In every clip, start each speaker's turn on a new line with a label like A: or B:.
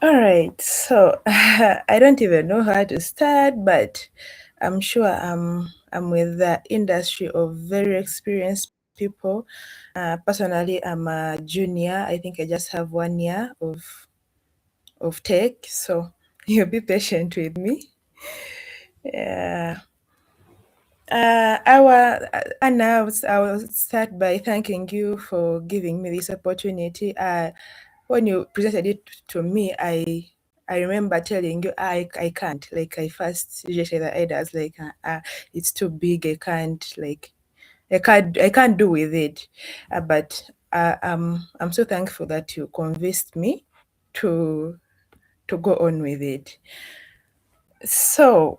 A: All right, so I don't even know how to start, but I'm sure I'm with the industry of very experienced people. Personally, I'm a junior. I think I just have 1 year of tech, so you'll be patient with me. Yeah. Anna, I will start by thanking you for giving me this opportunity. When you presented it to me, I remember telling you I can't. Like I first rejected the ideas, like it's too big. I can't do with it. But I'm so thankful that you convinced me to go on with it. So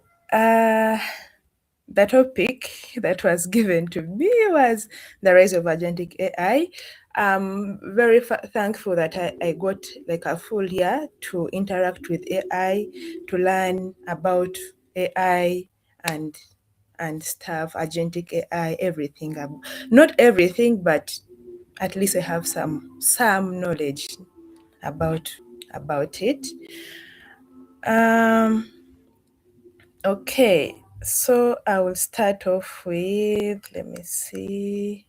A: the topic that was given to me was the rise of agentic AI. I'm very thankful that I got like a full year to interact with AI, to learn about AI and stuff, agentic AI, everything. Not everything, but at least I have some knowledge about it. Okay, so I will start off with, let me see,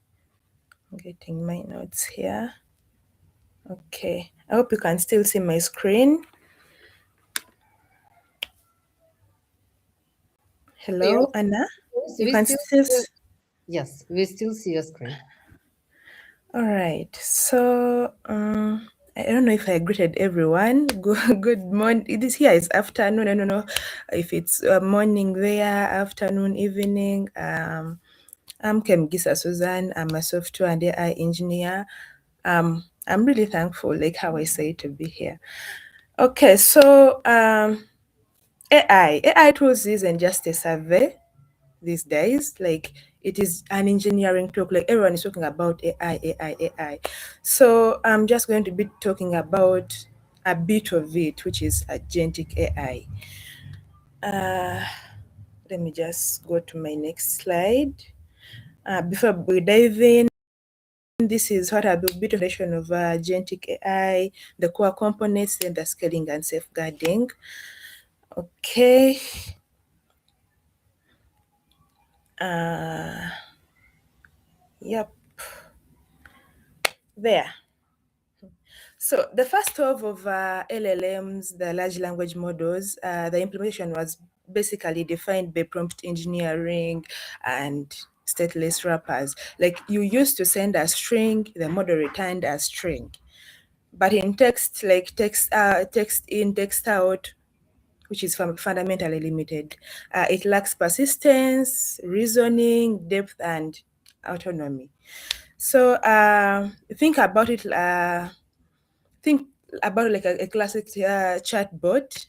A: I'm getting my notes here. Okay, I hope you can still see my screen. Hello,
B: Yes,
A: Anna?
B: yes,
A: You
B: we
A: can
B: still
A: still,
B: see yes, we still see your screen.
A: all right, so I don't know if I greeted everyone. Good morning. This here is afternoon. I don't know if it's morning there, afternoon, evening. I'm Kemigisa Suzan. I'm a software and AI engineer. I'm really thankful, like how I say, to be here. Okay, so AI tools isn't just a survey these days. Like it is an engineering talk. Like everyone is talking about AI. So I'm just going to be talking about a bit of it, which is agentic AI. Let me just go to my next slide. Before we dive in, this is what a bit of definition of agentic AI, the core components, and the scaling and safeguarding. Okay. Yep. There. So the first wave of LLMs, the large language models, the implementation was basically defined by prompt engineering and stateless wrappers. Like you used to send a string, the model returned a string. But in text, like text in, text out, which is fundamentally limited, it lacks persistence, reasoning, depth, and autonomy. So think about it. Think about like a classic chatbot,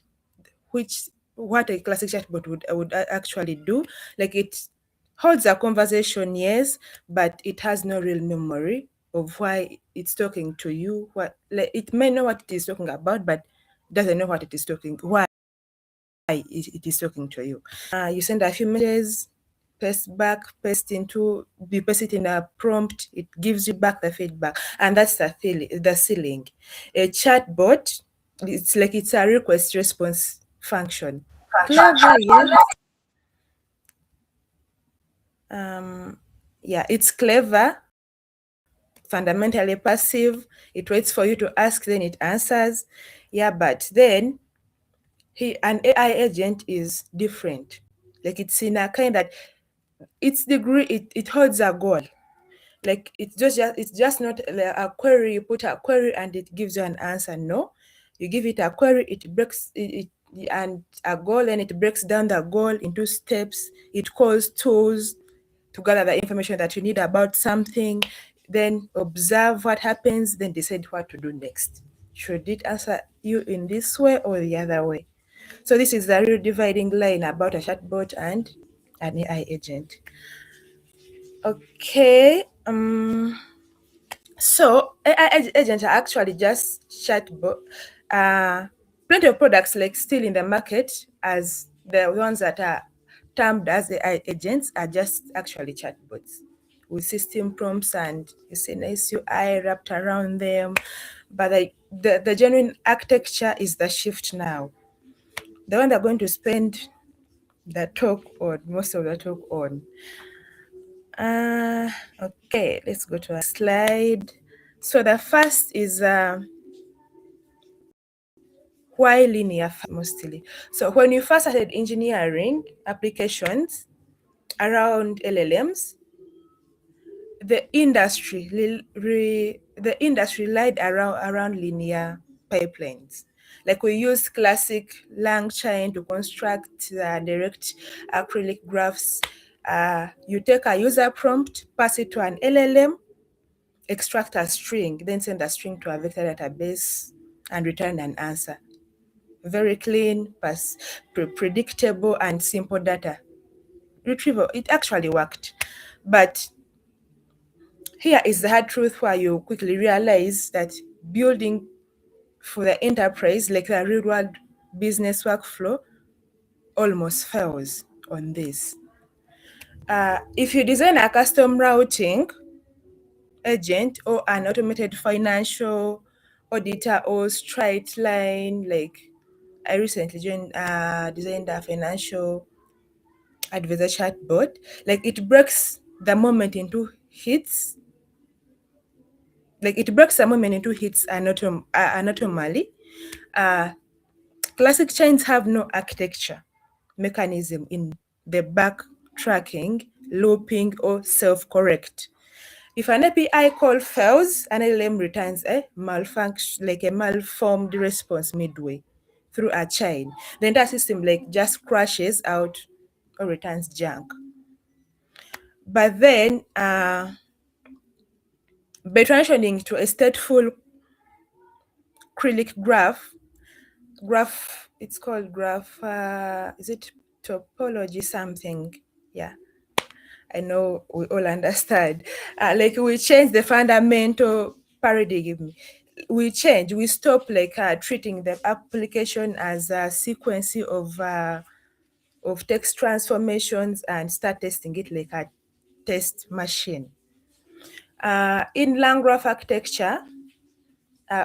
A: which what a classic chatbot would actually do. Like it holds a conversation, yes, but it has no real memory of why it's talking to you. What, like, it may know what it is talking about, but doesn't know what it is talking, why it is talking to you. You send a few messages, paste back, you paste it in a prompt, it gives you back the feedback, and that's the ceiling. A chatbot, it's a request response function. Clever, yes. Yeah, it's clever, fundamentally passive. It waits for you to ask, then it answers. Yeah, but then an AI agent is different. Like it's in a kind that it holds a goal. Like it's just not a query. You put a query and it gives you an answer. No, you give it a query, it breaks it and a goal, and it breaks down the goal into steps. It calls tools to gather the information that you need about something, then observe what happens, then decide what to do next. Should it answer you in this way or the other way? So this is the real dividing line about a chatbot and an AI agent. Okay. So AI agents are actually just chatbot. Plenty of products like still in the market as the ones that are termed as AI agents are just actually chatbots with system prompts and you see nice UI wrapped around them. but the genuine architecture is the shift now. The one they're going to spend the talk on, most of the talk on. Okay, let's go to a slide. So the first is why linear mostly. So when you first started engineering applications around LLMs, the industry lied around linear pipelines. Like we use classic LangChain to construct direct acrylic graphs. You take a user prompt, pass it to an LLM, extract a string, then send a string to a vector database and return an answer. Very clean, predictable, and simple data retrieval. It actually worked. But here is the hard truth where you quickly realize that building for the enterprise, like the real world business workflow, almost fails on this. If you design a custom routing agent or an automated financial auditor or straight line, like I recently designed a financial advisor chatbot, like it breaks the moment into hits. Like it breaks the moment into hits anatomally. Classic chains have no architecture mechanism in the backtracking, looping, or self-correct. If an API call fails, an LLM returns a malfunction, like a malformed response midway through a chain. The entire system like just crashes out or returns junk. But then by transitioning to a stateful acrylic graph, it's called graph, is it topology something? Yeah, I know we all understand. Like we change the fundamental paradigm. We stop like treating the application as a sequence of text transformations and start testing it like a test machine. In LangGraph architecture,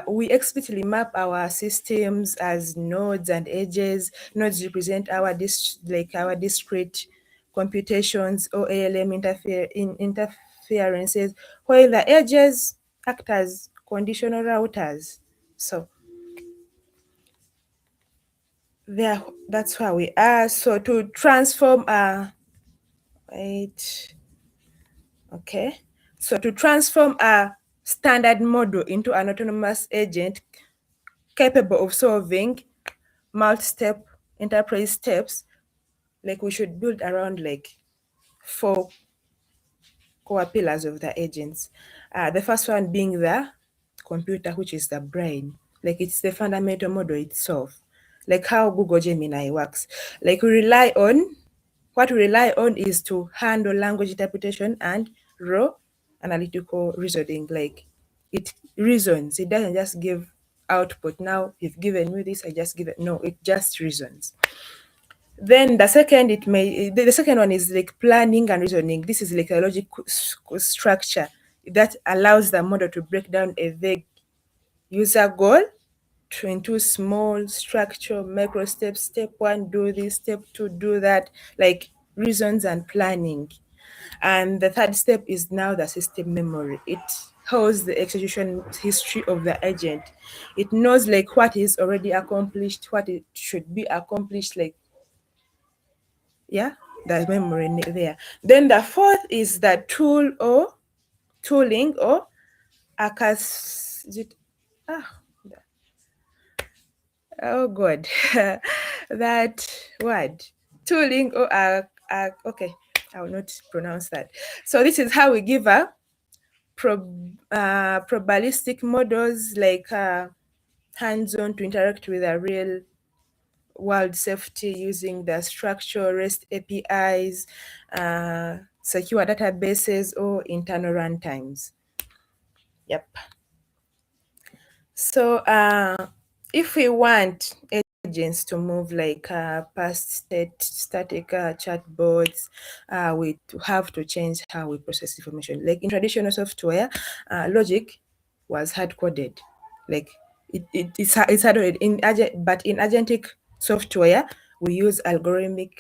A: we explicitly map our systems as nodes and edges. Nodes represent our discrete computations or ALM interferences, while the edges act as conditional routers. So there, that's where we are. So to transform So to transform a standard model into an autonomous agent capable of solving multi-step enterprise steps, like we should build around like 4 core pillars of the agents. The first one being the computer, which is the brain. Like it's the fundamental model itself, like how Google Gemini works. Like what we rely on is to handle language interpretation and raw analytical reasoning. Like it reasons, it doesn't just give output. Now you've given me this, I just give it. No, it just reasons. Then the second one is like planning and reasoning. This is like a logic structure that allows the model to break down a vague user goal into small structure micro steps. Step 1, do this. Step 2, do that. Like reasons and planning. And the third step is now the system memory. It holds the execution history of the agent. It knows like what is already accomplished, what it should be accomplished, like the memory there. Then the fourth is the tooling or oh god, that word, tooling or okay, I will not pronounce that. So this is how we give a probabilistic models, like hands-on to interact with a real world safety using the structure REST APIs, secure databases, or internal runtimes. Yep. So if we want agents to move like past static chatbots, we have to change how we process information. Like in traditional software, logic was hard-coded. Like it's hardware but in agentic software we use algorithmic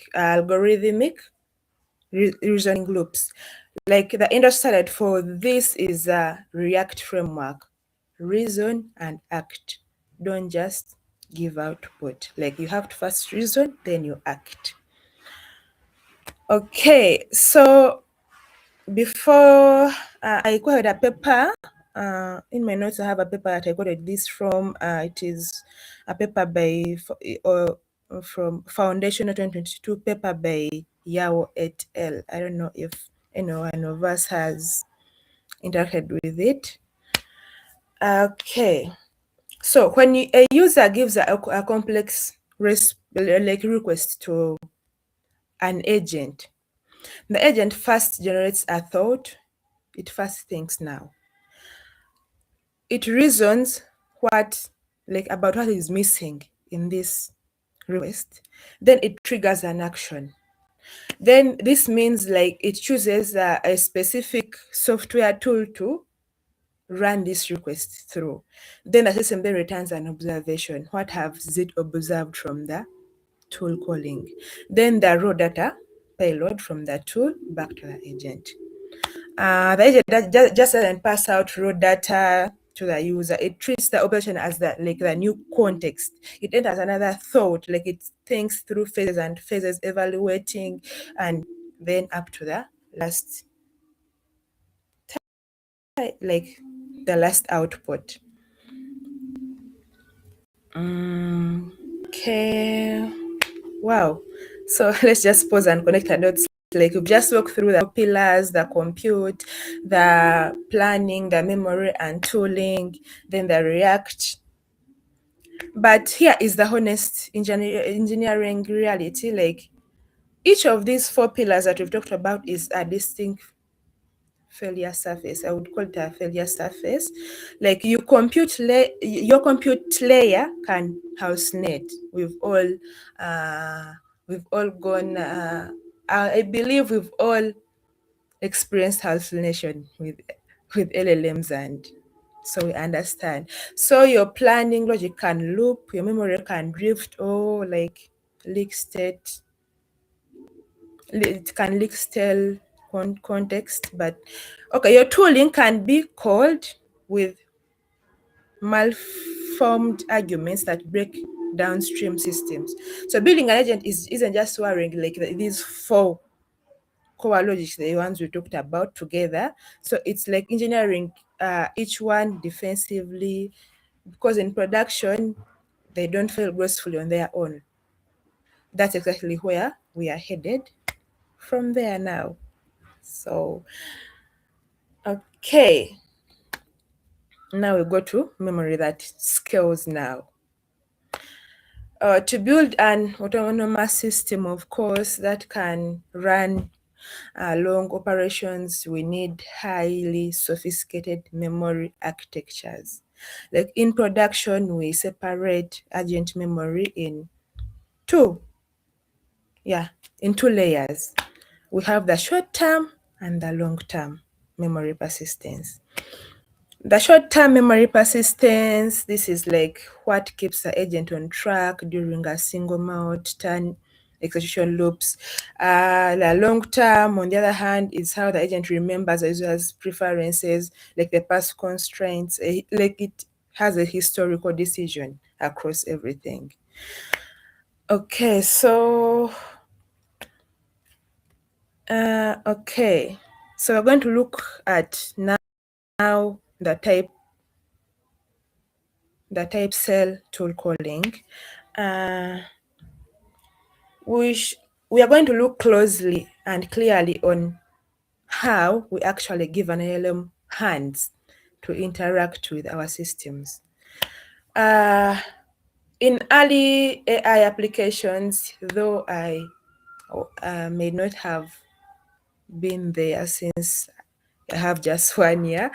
A: reasoning loops. Like the industry standard for this is a React framework. Reason and act. Don't just give output. Like you have to first reason, then you act. Okay, so before I quoted a paper, in my notes I have a paper that I quoted this from. It is a paper by from Foundation 2022 paper by Yao et al. I don't know if anyone of us has interacted with it. Okay, so when a user gives a complex request to an agent, the agent first generates a thought. It first thinks now. It reasons about what is missing in this request. Then it triggers an action. Then this means like it chooses a specific software tool to run this request through. Then the system then returns an observation. What has it observed from the tool calling? Then the raw data payload from the tool back to the agent. The agent just doesn't pass out raw data to the user. It treats the operation as the new context. It enters another thought, like it thinks through phases, evaluating, and then up to the last, like the last output. Okay. Wow. So let's just pause and connect the dots. Like we've just walked through the pillars, the compute, the planning, the memory and tooling, then the React. But here is the honest engineering reality. Like each of these 4 pillars that we've talked about is a distinct failure surface. I would call it a failure surface. Like your compute layer can hallucinate. We've all gone. I believe we've all experienced hallucination with LLMs, and so we understand. So your planning logic can loop, your memory can drift, or like leak state. It can leak stale context, but okay, your tooling can be called with malformed arguments that break downstream systems. So building an agent isn't just wiring like these 4 core logics, the ones we talked about together. So it's like engineering each one defensively, because in production they don't fail gracefully on their own. That's exactly where we are headed from there now. So okay, now we go to memory that scales now. To build an autonomous system, of course, that can run long operations, we need highly sophisticated memory architectures. Like in production, we separate agent memory in two layers. We have the short-term and the long-term memory persistence. The short-term memory persistence, this is like what keeps the agent on track during a single mount turn execution loops. The long-term, on the other hand, is how the agent remembers the user's preferences, like the past constraints, like it has a historical decision across everything. Okay, so so we're going to look at now the type cell tool calling. We are going to look closely and clearly on how we actually give an LLM hands to interact with our systems. In early AI applications, though I may not have been there since I have just 1 year,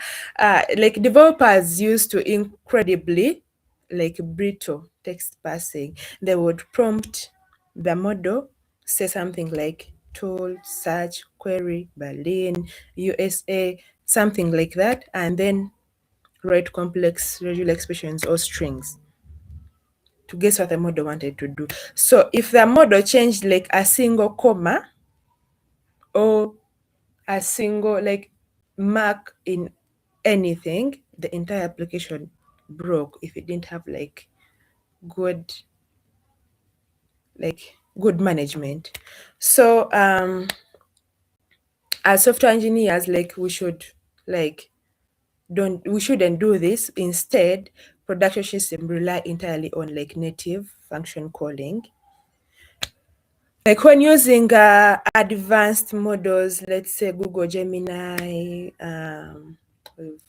A: like developers used to incredibly brittle text parsing. They would prompt the model, say something like tool, search, query, Berlin, USA, something like that, and then write complex regular expressions or strings to guess what the model wanted to do. So if the model changed like a single comma or a single like mark in anything, the entire application broke if it didn't have like good management. So as software engineers, like we shouldn't do this. Instead, production systems rely entirely on like native function calling. Like when using advanced models, let's say Google Gemini, we've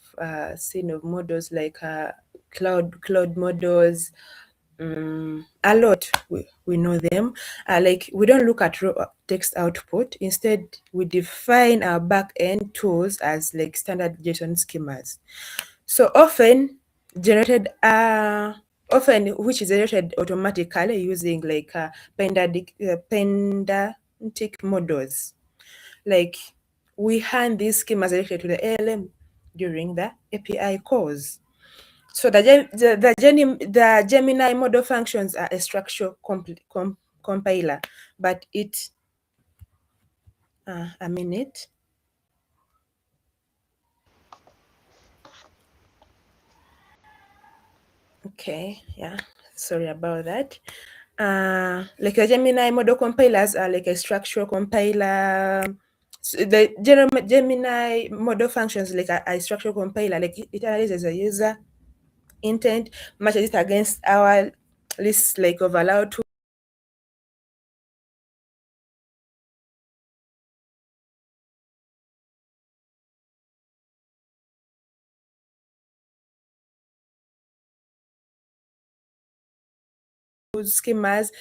A: seen of models like cloud models, a lot, we know them. Like we don't look at raw text output. Instead, we define our back-end tools as like standard JSON schemas. So often which is generated automatically using like pedantic models. Like we hand these schemas directly to the ALM during the API calls. So the Gemini model functions are a structural compiler, but it a minute. Okay, yeah, sorry about that. Like the Gemini model compilers are like a structural compiler. So the Gemini model functions like a structural compiler, like it analyzes a user intent, matches it against our list like of allowed schemas.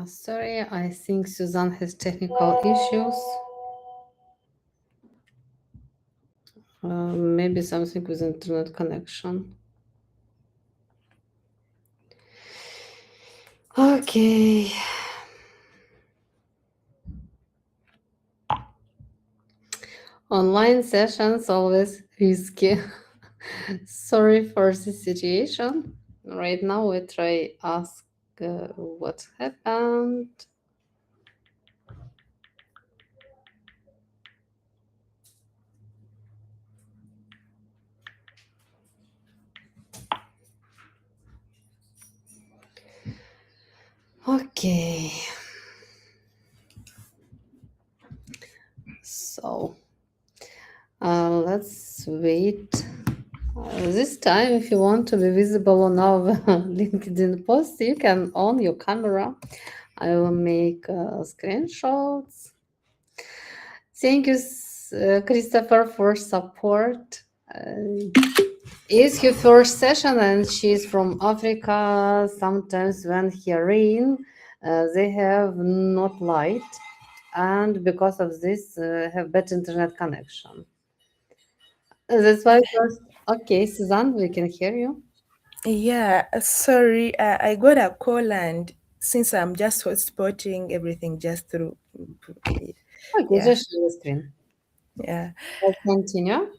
B: Sorry, I think Suzan has technical issues. Maybe something with internet connection. Okay. Online sessions always risky. Sorry for the situation. Right now we try ask what happened. Okay. So let's wait. This time, if you want to be visible on our LinkedIn post, you can on your camera. I will make screenshots. Thank you, Christopher, for support. It's her first session, and she's from Africa. Sometimes when here rain, they have not light, and because of this, have bad internet connection. That's why first. Okay, Suzanne, we can hear you.
A: Yeah, sorry, I got a call, and since I'm just hotspotting everything just through,
B: Okay,
A: yeah,
B: just share the screen.
A: yeah.
B: Let's continue.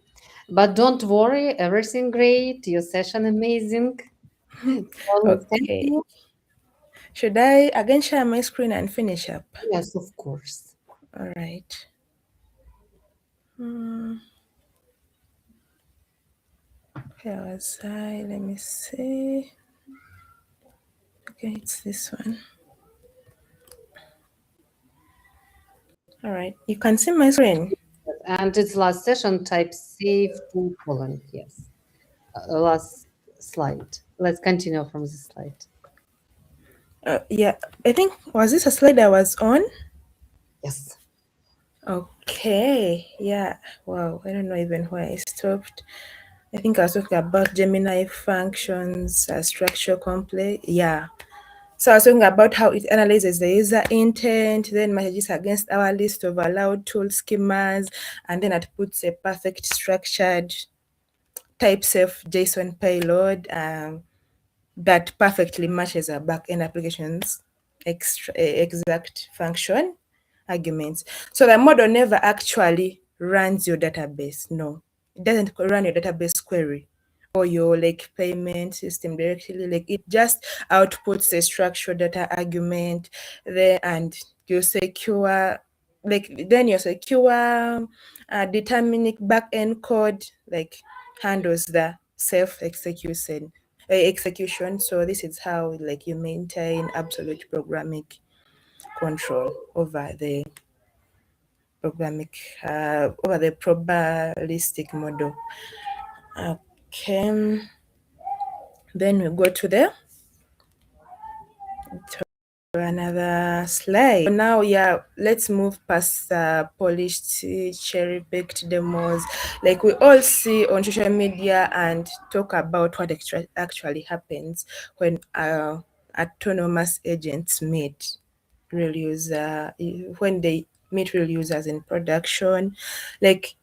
B: But don't worry, everything great. Your session amazing. So let's
A: Okay.
B: continue.
A: Should I again share my screen and finish up?
B: Yes, of course.
A: All right. Where was I? Let me see. Okay, it's this one. All right. You can see my screen.
B: And it's last session. Type save to Poland. Yes. Last slide. Let's continue from this slide.
A: Yeah, I think, was this a slide I was on?
B: Yes.
A: Okay. Yeah. Wow. I don't know even where I stopped. I think I was talking about Gemini functions, structure complex. Yeah. So I was talking about how it analyzes the user intent, then matches against our list of allowed tool schemas, and then it puts a perfect structured type-safe JSON payload that perfectly matches our backend application's exact function arguments. So the model never actually runs your database. No, it doesn't run your database query or your like payment system directly. Like it just outputs a structured data argument there, and your secure, like then your secure determining backend code like handles the self execution. So this is how like you maintain absolute programming control over the probabilistic model. Okay, then we go to another slide. Now, yeah, let's move past polished, cherry-picked demos. Like we all see on social media and talk about what actually happens when autonomous agents meet real user, when they meet real users in production. Like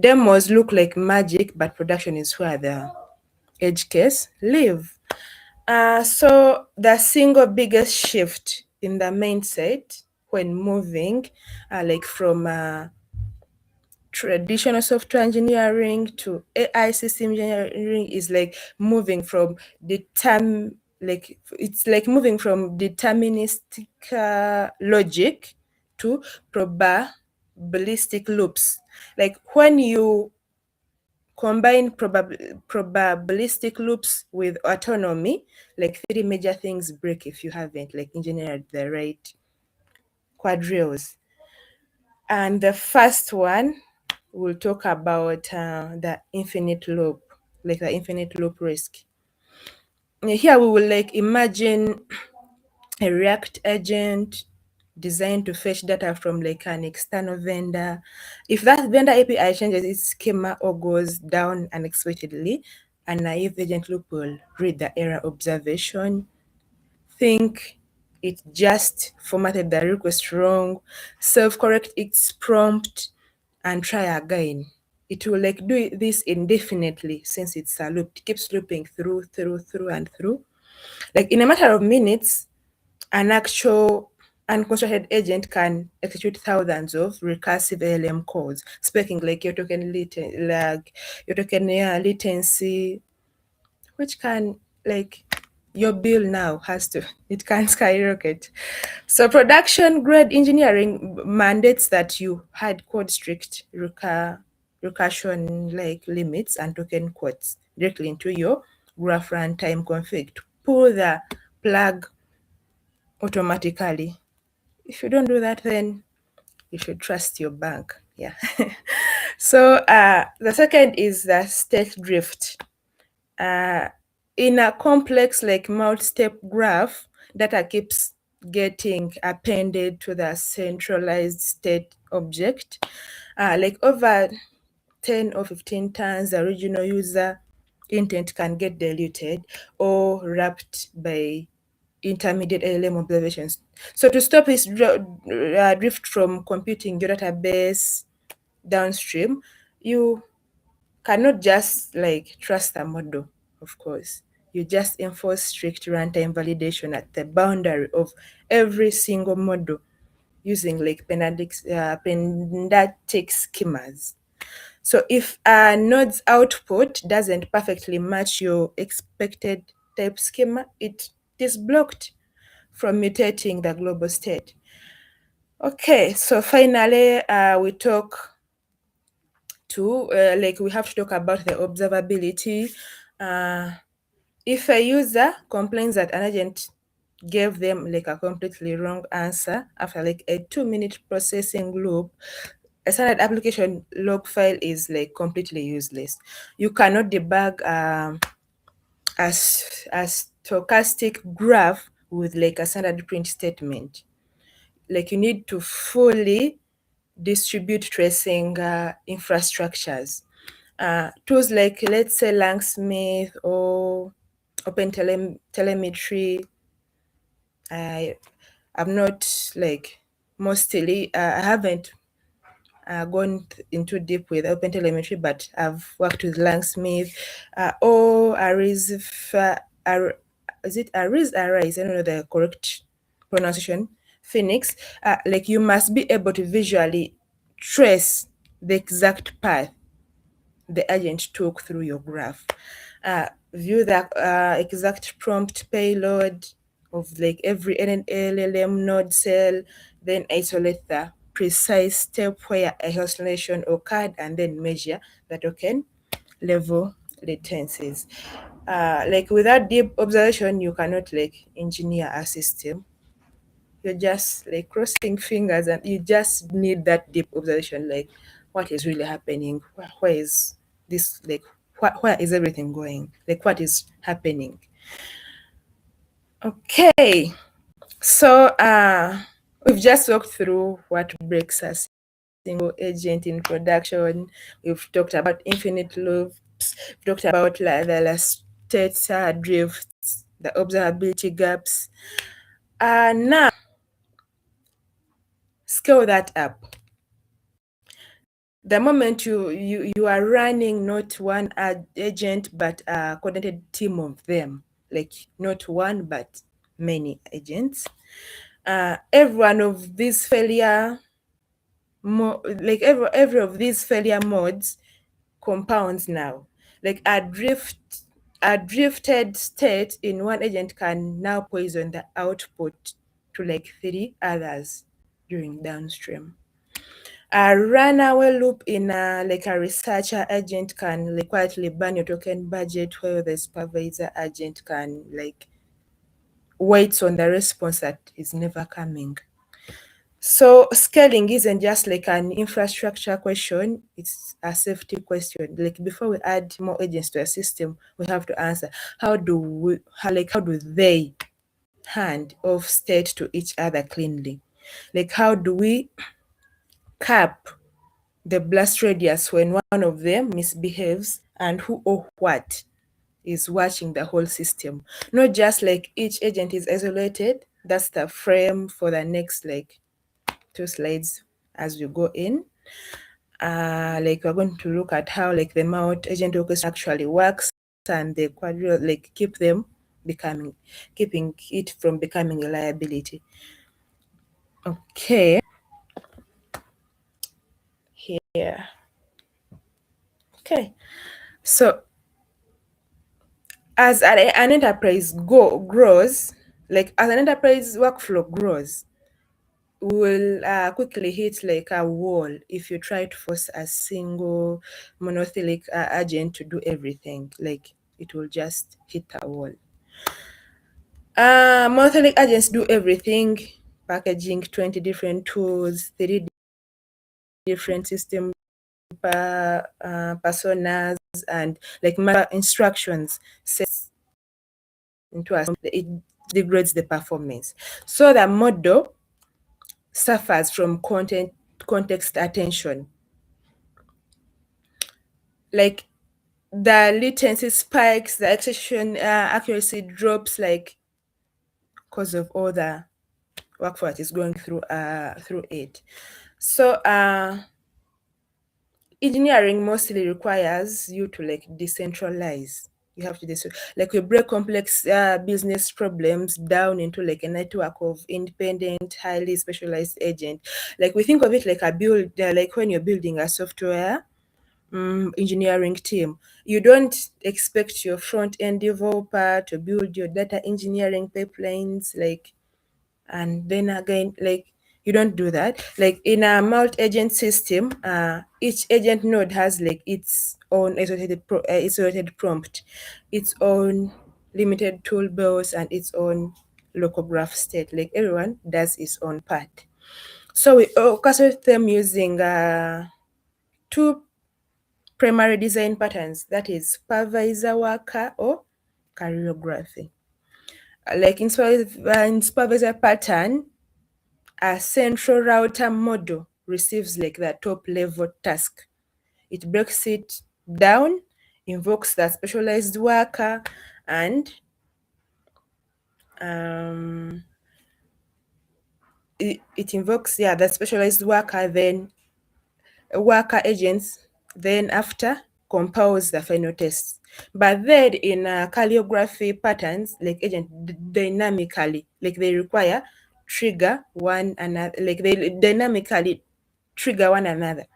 A: demos look like magic, but production is where the edge case live. So the single biggest shift in the mindset when moving, like from traditional software engineering to AI system engineering, is like moving from deterministic logic to probabilistic loops. Like when you combine probabilistic loops with autonomy, like three major things break if you haven't like engineered the right quadrios. And the first one, we'll talk about the infinite loop, like the infinite loop risk. Here we will like imagine a React agent designed to fetch data from like an external vendor. If that vendor API changes its schema or goes down unexpectedly, a naive agent loop will read the error observation, think it just formatted the request wrong, self-correct its prompt, and try again. It will like do this indefinitely since it's a loop. It keeps looping through, and through. Like in a matter of minutes, an actual unconstructed agent can execute thousands of recursive ALM calls, speaking like your token latency, which can like your bill now it can skyrocket. So production grade engineering mandates that you had code strict recursion like limits and token quotes directly into your graph runtime config to pull the plug automatically. If you don't do that, then you should trust your bank. Yeah. So the second is the state drift. In a complex like multi-step graph, data keeps getting appended to the centralized state object. Like over 10 or 15 times, the original user intent can get diluted or wrapped by intermediate ALM observations. So to stop this drift from computing your database downstream, you cannot just like trust the model, of course. You just enforce strict runtime validation at the boundary of every single model using like pedantic schemas. So if a node's output doesn't perfectly match your expected type schema, it is blocked from mutating the global state. Okay, so finally, we talk to, we have to talk about the observability. If a user complains that an agent gave them like a completely wrong answer after like a 2-minute processing loop, a standard application log file is like completely useless. You cannot debug a stochastic graph with like a standard print statement. Like you need to fully distribute tracing infrastructures. Tools like, let's say, Langsmith or Open Telemetry I'm not like mostly I haven't gone into deep with OpenTelemetry, but I've worked with Langsmith or Arise. Is it Arise? Arise? I don't know the correct pronunciation. Phoenix. Like you must be able to visually trace the exact path the agent took through your graph. View the exact prompt payload of like every LLM node cell, then isolate the precise step where a hallucination occurred, and then measure the token level latencies. Like without deep observation, you cannot like engineer a system. You're just like crossing fingers, and you just need that deep observation, like what is really happening, where is this, like where is everything going, like what is happening. Okay, so we've just walked through what breaks a single agent in production. We've talked about infinite loops, we've talked about the state drifts, the observability gaps. Now scale that up. The moment you are running not one agent but a coordinated team of them, like not one but many agents, every one of these failure like every of these failure modes compounds now. Like a drifted state in one agent can now poison the output to like 3 others during downstream. A runaway loop in like a researcher agent can like quietly burn your token budget, while the supervisor agent can like waits on the response that is never coming. So scaling isn't just like an infrastructure question, it's a safety question. Like before we add more agents to a system, we have to answer how do they hand off state to each other cleanly? Like how do we cap the blast radius when one of them misbehaves, and who or what is watching the whole system? Not just like each agent is isolated. That's the frame for the next like 2 slides as we go in. Like we're going to look at how like the mount agent orchestration actually works, and the quadrille, like keeping it from becoming a liability. Okay, here. Okay, so as an enterprise grows, like as an enterprise workflow grows, will quickly hit like a wall if you try to force a single monolithic agent to do everything. Like it will just hit a wall. Monolithic agents do everything, packaging 20 different tools, 3 different system personas, and like instructions sets into a, it degrades the performance. So the model suffers from context attention. Like the latency spikes, the execution accuracy drops, like because of all the workflow that is going through it. So engineering mostly requires you to like decentralize. You have to like we break complex business problems down into like a network of independent, highly specialized agent. Like we think of it like a build, like when you're building a software engineering team. You don't expect your front end developer to build your data engineering pipelines, like, and then again, like, you don't do that. Like in a multi-agent system, each agent node has like its own isolated prompt, its own limited toolbox, and its own local graph state. Like everyone does its own part. So we orchestrate them using 2 primary design patterns, that is supervisor worker or choreography. Like in supervisor pattern, a central router model receives like the top level task. It breaks it down, invokes the specialized worker, and it invokes the specialized worker agents, then after compiles the final test. But then in calligraphy patterns, like agent dynamically, like they require trigger one another, like they dynamically trigger one another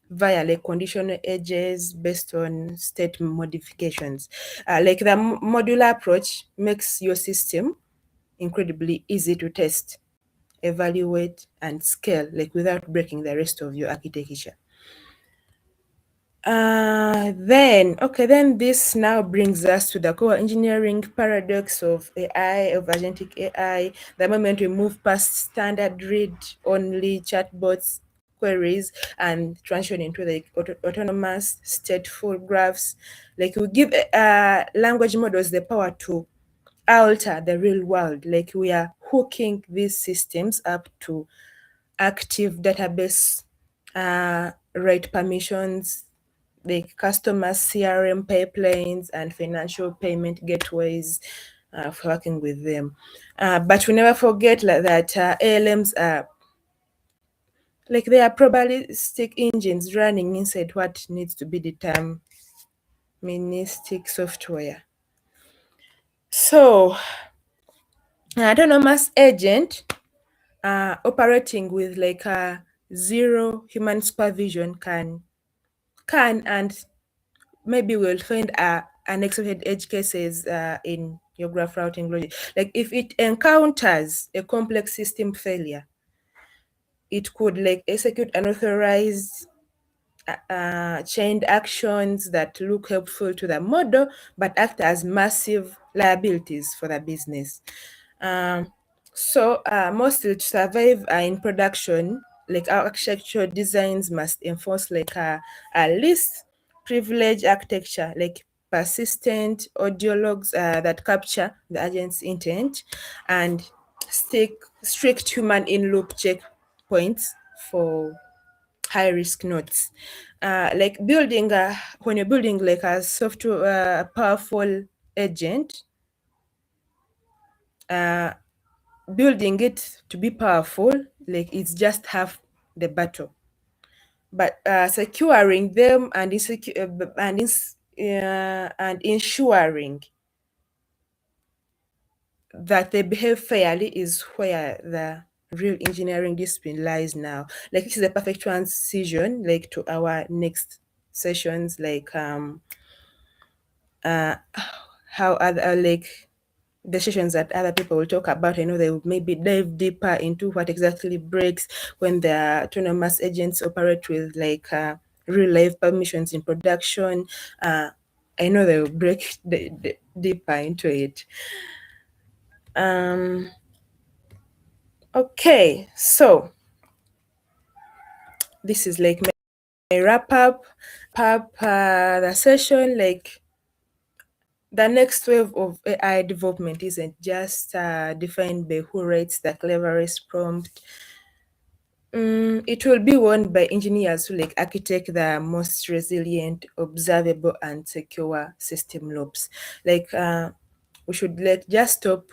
A: via like conditional edges based on state modifications. Like the modular approach makes your system incredibly easy to test, evaluate, and scale, like without breaking the rest of your architecture. Then this now brings us to the core engineering paradox of AI, of agentic AI. The moment we move past standard read-only chatbots queries and transition into the autonomous stateful graphs, like we give language models the power to alter the real world. Like we are hooking these systems up to active database, write permissions, like customer CRM pipelines and financial payment gateways for working with them. But we never forget that ALMs are like they are probabilistic engines running inside what needs to be deterministic software. So, an autonomous agent operating with like a zero human supervision can and maybe we'll find unexpected edge cases in your graph routing logic. Like if it encounters a complex system failure, it could like execute unauthorized chained actions that look helpful to the model, but act as massive liabilities for the business. So mostly to survive in production, like our architectural designs must enforce like a least privilege architecture, like persistent audio logs that capture the agent's intent, and strict human in-loop checkpoints for high risk nodes. Like building when you're building like a software powerful agent, building it to be powerful, like it's just half the battle. But securing them and ensuring that they behave fairly is where the real engineering discipline lies now. Like this is a perfect transition like to our next sessions, like how other like the sessions that other people will talk about. I know they will maybe dive deeper into what exactly breaks when the autonomous agents operate with like real life permissions in production. I know they will break deeper into it. Okay, so this is like my wrap up the session. Like the next wave of AI development isn't just defined by who writes the cleverest prompt. It will be won by engineers who like architect the most resilient, observable, and secure system loops. Like we should like just stop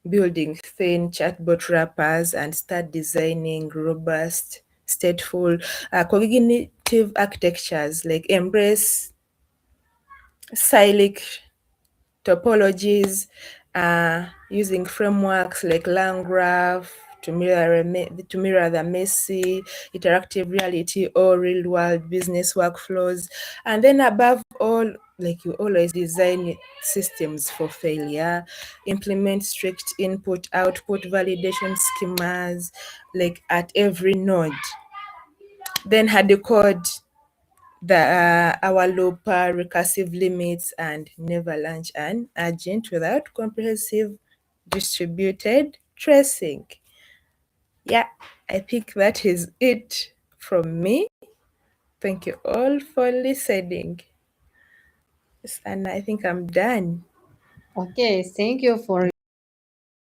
A: building thin chatbot wrappers and start designing robust, stateful, cognitive architectures. Like embrace cyclic topologies, using frameworks like LangGraph to mirror the messy interactive reality or real world business workflows. And then above all, like you always design systems for failure, implement strict input output validation schemas like at every node. Then hard code the our loop recursive limits and never launch an agent without comprehensive distributed tracing. Yeah, I think that is it from me. Thank you all for listening. And I think I'm done.
B: Okay, thank you for